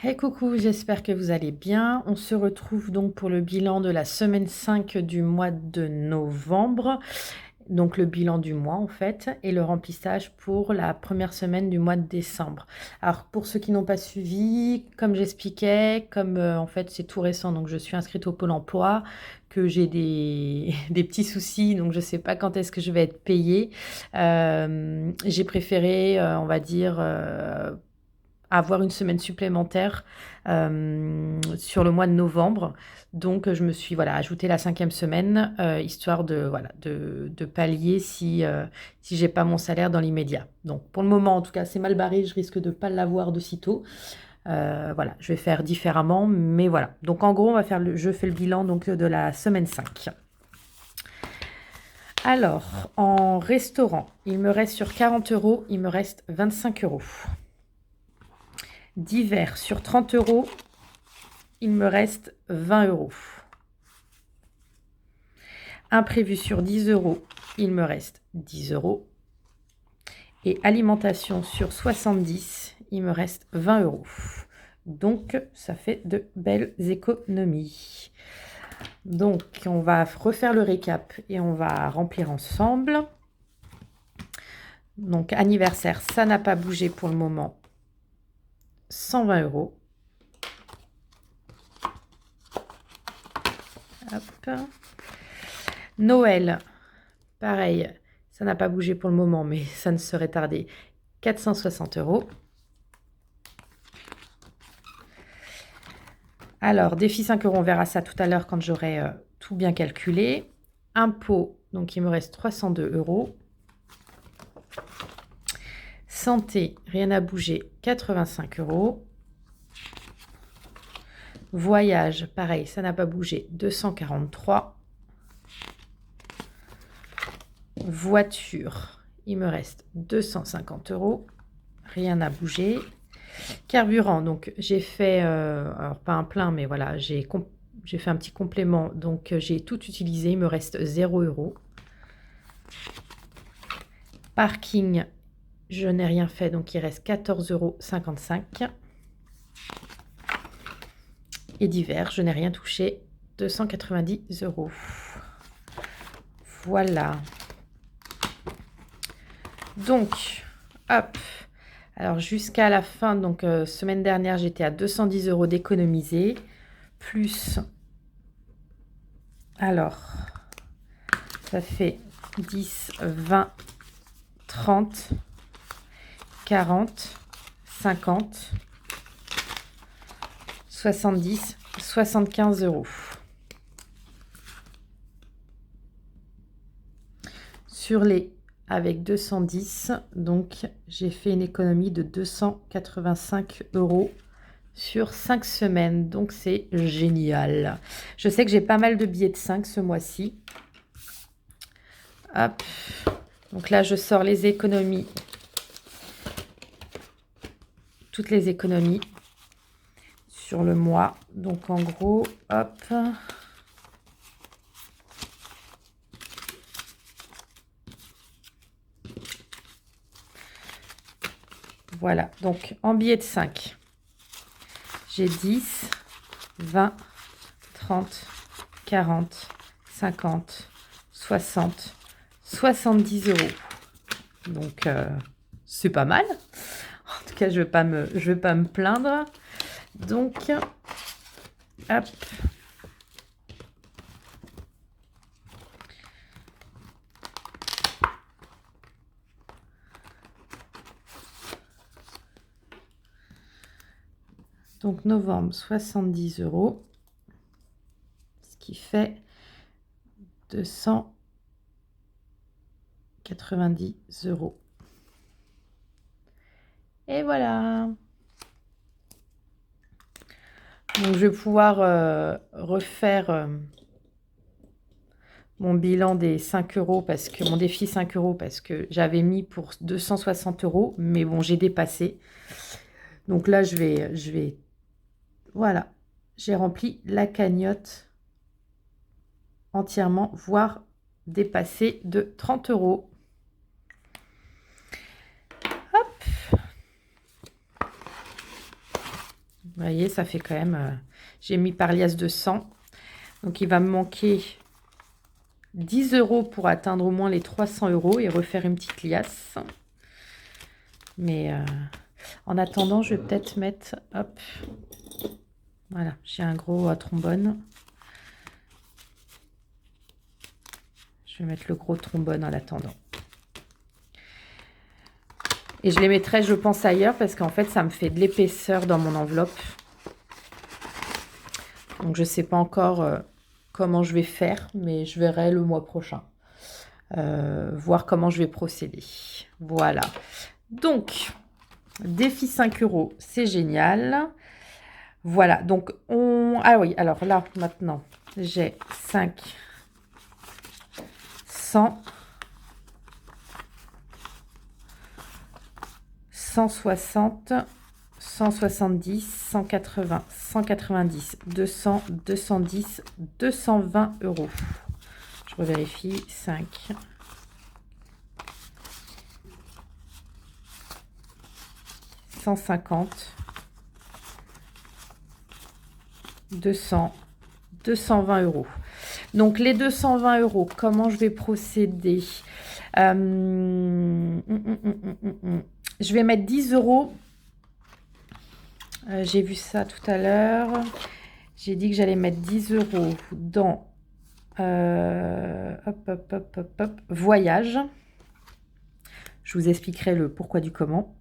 Hey coucou, j'espère que vous allez bien. On se retrouve donc pour le bilan de la semaine 5 du mois de novembre, donc le bilan du mois en fait, et le remplissage pour la première semaine du mois de décembre. Alors pour ceux qui n'ont pas suivi, comme j'expliquais, comme en fait c'est tout récent, donc je suis inscrite au Pôle emploi, que j'ai des petits soucis, donc je ne sais pas quand est-ce que je vais être payée. J'ai préféré, on va dire, avoir une semaine supplémentaire sur le mois de novembre. Donc, je me suis voilà, ajouté la 5e semaine, histoire de, voilà, de pallier si j'ai pas mon salaire dans l'immédiat. Donc, pour le moment, en tout cas, c'est mal barré, je risque de pas l'avoir de sitôt. Voilà, je vais faire différemment, mais voilà. Donc, en gros, je fais le bilan donc, de la semaine 5. Alors, en restaurant, il me reste sur 40 euros, il me reste 25 euros. Divers, sur 30 euros, il me reste 20 euros. Imprévu sur 10 euros, il me reste 10 euros. Et alimentation sur 70, il me reste 20 euros. Donc, ça fait de belles économies. Donc, on va refaire le récap et on va remplir ensemble. Donc, anniversaire, ça n'a pas bougé pour le moment. 120 euros. Hop. Noël, pareil, ça n'a pas bougé pour le moment, mais ça ne serait tardé. 460 euros. Alors, défi 5 euros, on verra ça tout à l'heure quand j'aurai tout bien calculé. Impôt, donc il me reste 302 euros. Santé, rien à bouger, 85 euros. Voyage, pareil, ça n'a pas bougé, 243. Voiture, il me reste 250 euros. Rien n'a bougé. Carburant, donc j'ai fait, alors pas un plein, mais voilà, j'ai fait un petit complément, donc j'ai tout utilisé, il me reste 0 euros. Parking, je n'ai rien fait, donc il reste 14,55 euros. Et divers, je n'ai rien touché, 290 euros. Voilà. Donc, hop. Alors, jusqu'à la fin, donc semaine dernière, j'étais à 210 euros d'économiser. Plus, alors, ça fait 10, 20, 30, 40, 50, 70, 75 euros. Sur les avec 210, donc j'ai fait une économie de 285 euros sur 5 semaines. Donc c'est génial. Je sais que j'ai pas mal de billets de 5 ce mois-ci. Hop. Donc là, je sors les économies. Toutes les économies sur le mois. Donc en gros, hop. Voilà, donc en billets de 5, j'ai 10, 20, 30, 40, 50, 60, 70 euros. Donc, c'est pas mal. En tout cas, je vais pas me plaindre. Donc, hop. Donc, novembre, 70 euros. Ce qui fait 290 euros. Et voilà. Donc, je vais pouvoir refaire mon bilan des 5 euros, parce que mon défi 5 euros, parce que j'avais mis pour 260 euros, mais bon, j'ai dépassé. Donc là, voilà, j'ai rempli la cagnotte entièrement, voire dépassé de 30 euros. Hop. Vous voyez, ça fait quand même... j'ai mis par liasse de 100. Donc, il va me manquer 10 € pour atteindre au moins les 300 € et refaire une petite liasse. Mais en attendant, je vais peut-être mettre... Hop. Voilà, j'ai un gros trombone. Je vais mettre le gros trombone en attendant. Et je les mettrai, je pense, ailleurs parce qu'en fait, ça me fait de l'épaisseur dans mon enveloppe. Donc, je ne sais pas encore comment je vais faire, mais je verrai le mois prochain. Voir comment je vais procéder. Voilà. Donc, défi 5 €, c'est génial. Voilà, donc on... Ah oui, alors là, maintenant, j'ai 5, 100, 160, 170, 180, 190, 200, 210, 220 €. Je revérifie. 5, 150, 200, 220 €. Donc, les 220 €, comment je vais procéder? Je vais mettre 10 €. J'ai vu ça tout à l'heure. J'ai dit que j'allais mettre 10 € dans voyage. Je vous expliquerai le pourquoi du comment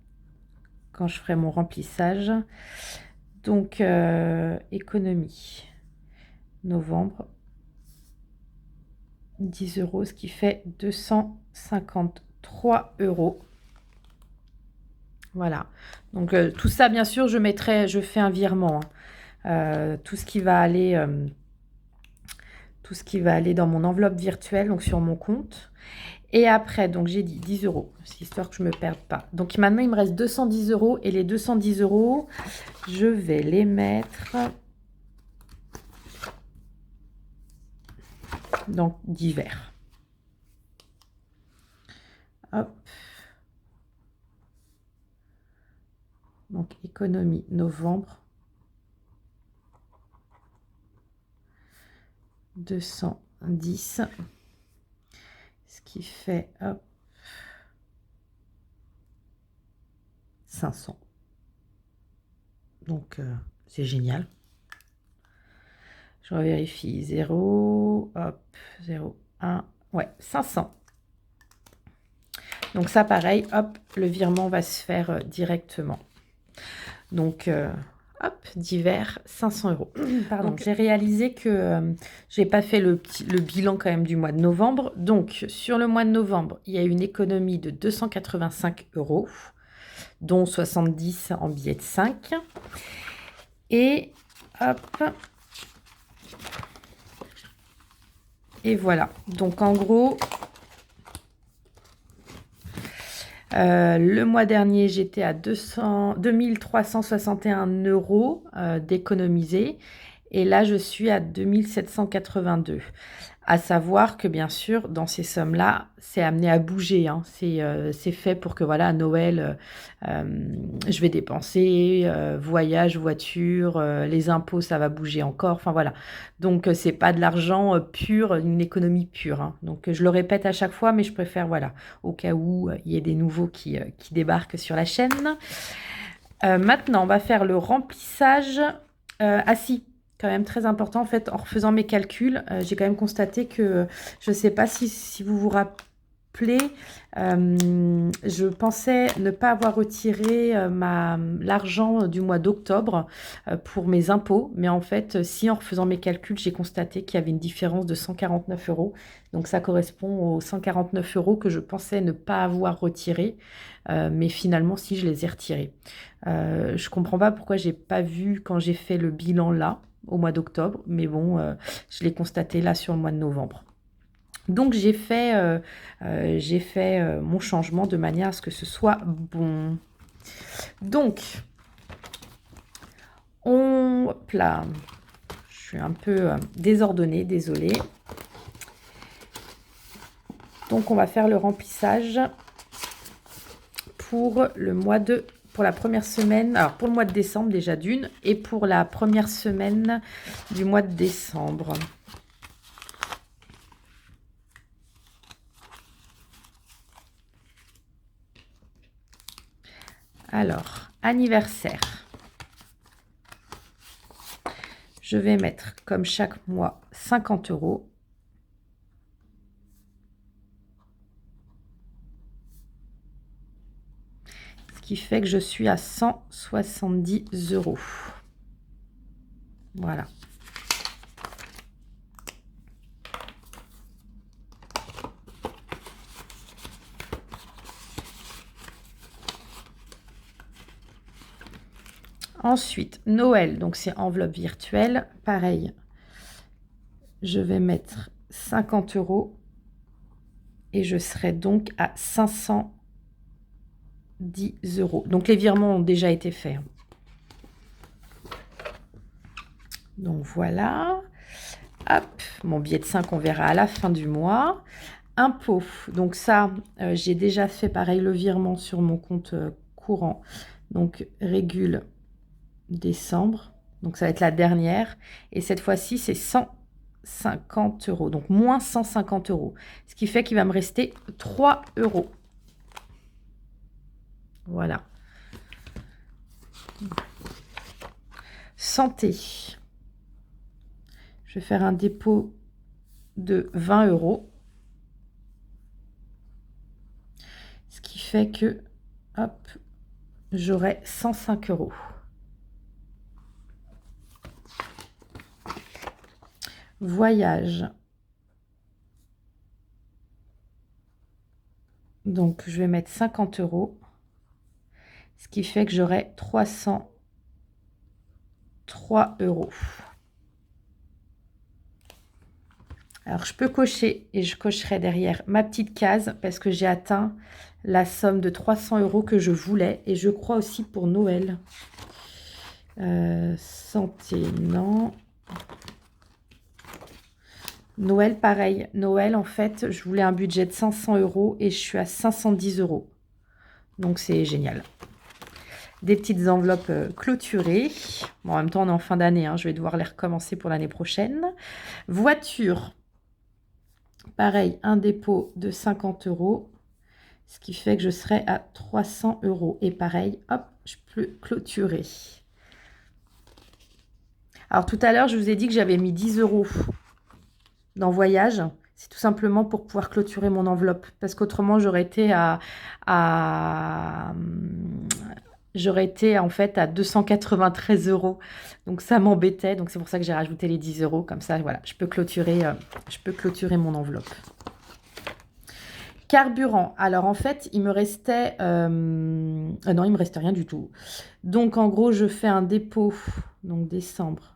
quand je ferai mon remplissage. Donc, économie. Novembre. 10 €, ce qui fait 253 €. Voilà. Donc, tout ça, bien sûr, je fais un virement. Tout ce qui va aller dans mon enveloppe virtuelle, donc sur mon compte. Et après, donc j'ai dit 10 €, c'est histoire que je ne me perde pas. Donc maintenant, il me reste 210 € et les 210 €, je vais les mettre dans divers. Hop. Donc, économie, novembre. 210. Ce qui fait, hop, 500. Donc, c'est génial. Je revérifie. 0, hop, 0, 1. Ouais, 500. Donc, ça, pareil, hop, le virement va se faire directement. Donc, hop, divers, 500 €. Pardon, j'ai réalisé que j'ai pas fait le bilan quand même du mois de novembre. Donc, sur le mois de novembre, il y a une économie de 285 €, dont 70 en billets de 5. Et hop. Et voilà. Donc, en gros... le mois dernier, j'étais à 2361 € d'économiser. Et là, je suis à 2782. À savoir que, bien sûr, dans ces sommes-là, c'est amené à bouger. Hein. C'est fait pour que, voilà, à Noël, je vais dépenser, voyage, voiture, les impôts, ça va bouger encore. Enfin, voilà. Donc, c'est pas de l'argent pur, une économie pure. Hein. Donc, je le répète à chaque fois, mais je préfère, voilà, au cas où il y ait des nouveaux qui débarquent sur la chaîne. Maintenant, on va faire le remplissage. Ah si, quand même très important, en fait, en refaisant mes calculs, j'ai quand même constaté que, je ne sais pas si vous vous rappelez, je pensais ne pas avoir retiré l'argent du mois d'octobre pour mes impôts, mais en fait, si en refaisant mes calculs, j'ai constaté qu'il y avait une différence de 149 €. Donc, ça correspond aux 149 € que je pensais ne pas avoir retirés, mais finalement, si, je les ai retirés. Je ne comprends pas pourquoi je n'ai pas vu quand j'ai fait le bilan là, au mois d'octobre, mais bon, je l'ai constaté là sur le mois de novembre. Donc, j'ai fait mon changement de manière à ce que ce soit bon. Donc, hop là, je suis un peu désordonnée, désolée. Donc, on va faire le remplissage pour le mois de pour la première semaine, alors pour le mois de décembre déjà d'une, et pour la première semaine du mois de décembre. Alors, anniversaire. Je vais mettre, comme chaque mois, 50 €. Ce qui fait que je suis à 170 €. Voilà. Ensuite, Noël, donc c'est enveloppe virtuelle. Pareil, je vais mettre 50 € et je serai donc à 510 €. Donc les virements ont déjà été faits. Donc voilà. Hop, mon billet de 5, on verra à la fin du mois. Impôts, donc ça, j'ai déjà fait pareil le virement sur mon compte courant. Donc régule décembre, donc ça va être la dernière. Et cette fois-ci, c'est 150 €, donc moins 150 €. Ce qui fait qu'il va me rester 3 €. Voilà. Santé. Je vais faire un dépôt de 20 €. Ce qui fait que, hop, j'aurai 105 €. Voyage. Donc, je vais mettre 50 €. Ce qui fait que j'aurai 303 €. Alors, je peux cocher et je cocherai derrière ma petite case parce que j'ai atteint la somme de 300 € que je voulais. Et je crois aussi pour Noël. Santé, non. Noël, pareil. Noël, en fait, je voulais un budget de 500 € et je suis à 510 €. Donc, c'est génial. Des petites enveloppes clôturées. Bon, en même temps, on est en fin d'année. Hein, je vais devoir les recommencer pour l'année prochaine. Voiture. Pareil, un dépôt de 50 €. Ce qui fait que je serai à 300 €. Et pareil, hop, je peux clôturer. Alors, tout à l'heure, je vous ai dit que j'avais mis 10 € dans voyage. C'est tout simplement pour pouvoir clôturer mon enveloppe. Parce qu'autrement, j'aurais été j'aurais été en fait à 293 €. Donc, ça m'embêtait. Donc, c'est pour ça que j'ai rajouté les 10 €. Comme ça, voilà, je peux clôturer mon enveloppe. Carburant. Alors, en fait, il me restait... non, il me restait rien du tout. Donc, en gros, je fais un dépôt. Donc, décembre.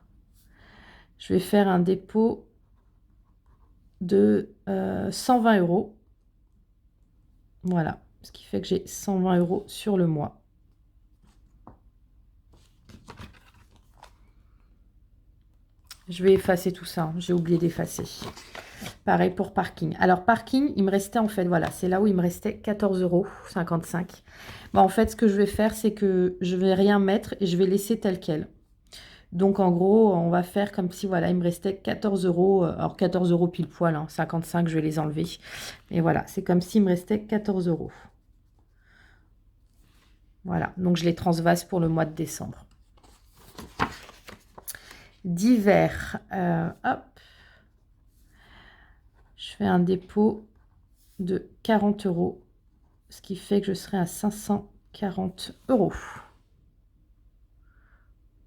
Je vais faire un dépôt de 120 €. Voilà. Ce qui fait que j'ai 120 € sur le mois. Je vais effacer tout ça. J'ai oublié d'effacer. Pareil pour parking. Alors, parking, il me restait en fait, voilà, c'est là où il me restait 14,55 €. Bon, en fait, ce que je vais faire, c'est que je vais rien mettre et je vais laisser tel quel. Donc, en gros, on va faire comme si, voilà, il me restait 14 €. Alors, 14 € pile poil, hein, 55, je vais les enlever. Et voilà, c'est comme s'il me restait 14 €. Voilà, donc je les transvase pour le mois de décembre. Divers, hop. Je fais un dépôt de 40 €. Ce qui fait que je serai à 540 €.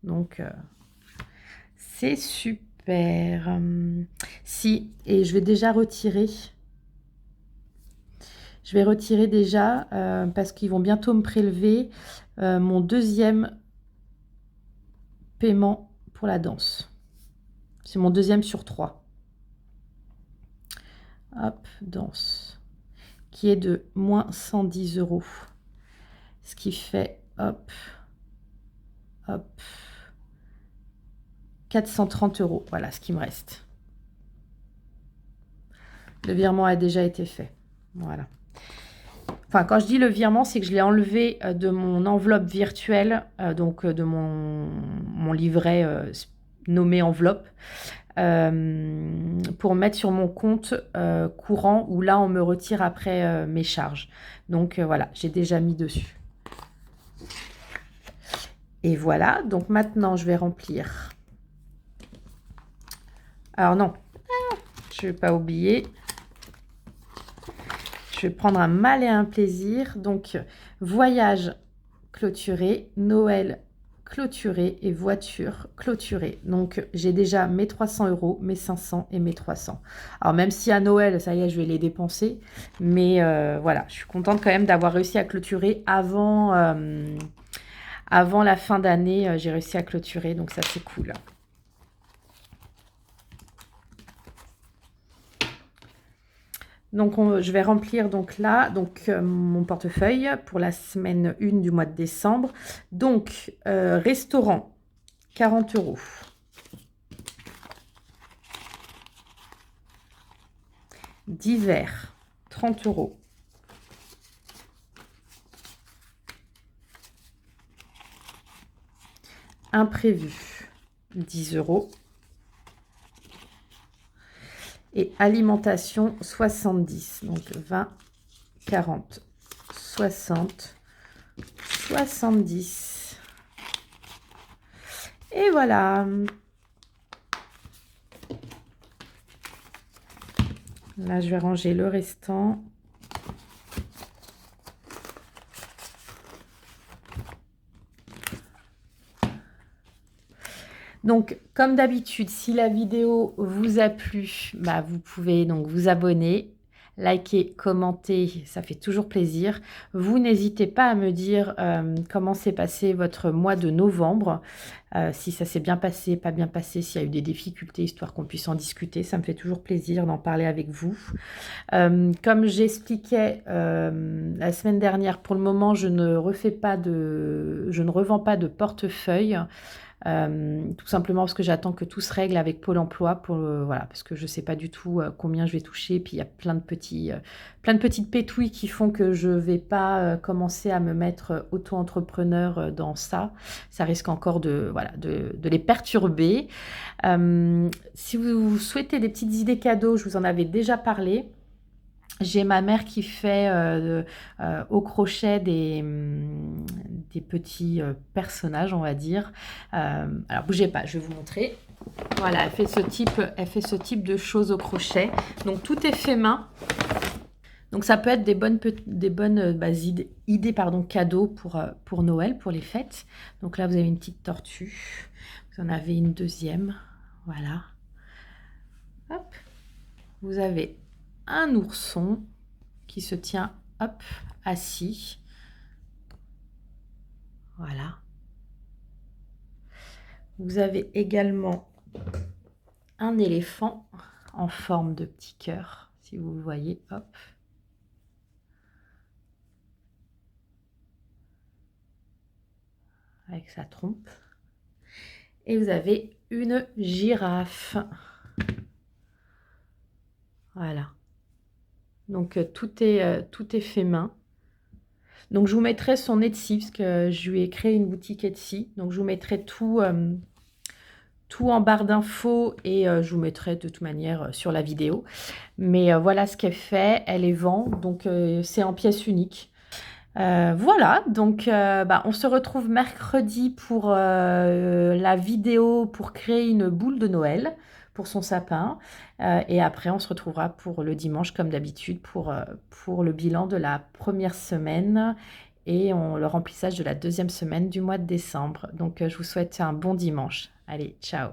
Donc, c'est super. Si, et je vais déjà retirer. Je vais retirer déjà parce qu'ils vont bientôt me prélever mon deuxième paiement pour la danse. C'est mon deuxième sur 3. Hop, danse. Qui est de moins 110 €. Ce qui fait, hop, hop, 430 €. Voilà ce qui me reste. Le virement a déjà été fait. Voilà. Enfin, quand je dis le virement, c'est que je l'ai enlevé de mon enveloppe virtuelle, donc de mon livret nommé enveloppe, pour mettre sur mon compte courant où là, on me retire après mes charges. Donc voilà, j'ai déjà mis dessus. Et voilà, donc maintenant, je vais remplir. Alors non, je ne vais pas oublier. Je vais prendre un mal et un plaisir. Donc, voyage clôturé, Noël clôturé et voiture clôturée. Donc, j'ai déjà mes 300 €, mes 500 et mes 300. Alors, même si à Noël, ça y est, je vais les dépenser. Mais voilà, je suis contente quand même d'avoir réussi à clôturer avant la fin d'année. J'ai réussi à clôturer, donc ça, c'est cool. Donc, je vais remplir donc là mon portefeuille pour la semaine 1 du mois de décembre. Donc, restaurant, 40 €. Divers, 30 €. Imprévu, 10 €. Et alimentation, 70. Donc 20, 40, 60, 70. Et voilà. Là, je vais ranger le restant. Donc, comme d'habitude, si la vidéo vous a plu, bah, vous pouvez donc vous abonner, liker, commenter, ça fait toujours plaisir. Vous n'hésitez pas à me dire comment s'est passé votre mois de novembre, si ça s'est bien passé, pas bien passé, s'il y a eu des difficultés, histoire qu'on puisse en discuter. Ça me fait toujours plaisir d'en parler avec vous. Comme j'expliquais la semaine dernière, pour le moment, je ne revends pas de portefeuille. Tout simplement parce que j'attends que tout se règle avec Pôle emploi voilà, parce que je ne sais pas du tout combien je vais toucher. Puis il y a plein de petites pétouilles qui font que je ne vais pas commencer à me mettre auto-entrepreneur dans ça. Ça risque encore de les perturber. Si vous souhaitez des petites idées cadeaux, je vous en avais déjà parlé. J'ai ma mère qui fait au crochet des petits personnages, on va dire. Alors, bougez pas, je vais vous montrer. Voilà, elle fait ce type de choses au crochet. Donc, tout est fait main. Donc, ça peut être des bonnes idées cadeaux pour Noël, pour les fêtes. Donc là, vous avez une petite tortue. Vous en avez une deuxième. Voilà. Hop. Vous avez un ourson qui se tient, hop, assis. Voilà. Vous avez également un éléphant en forme de petit cœur, si vous le voyez, hop. Avec sa trompe. Et vous avez une girafe. Voilà. Donc, tout est fait main. Donc, je vous mettrai son Etsy, parce que je lui ai créé une boutique Etsy. Donc, je vous mettrai tout en barre d'infos et je vous mettrai de toute manière sur la vidéo. Mais voilà ce qu'elle fait. Elle les vend. Donc, c'est en pièces uniques. Voilà, donc on se retrouve mercredi pour la vidéo pour créer une boule de Noël pour son sapin. Et après, on se retrouvera pour le dimanche, comme d'habitude, pour le bilan de la première semaine et le remplissage de la deuxième semaine du mois de décembre. Donc, je vous souhaite un bon dimanche. Allez, ciao!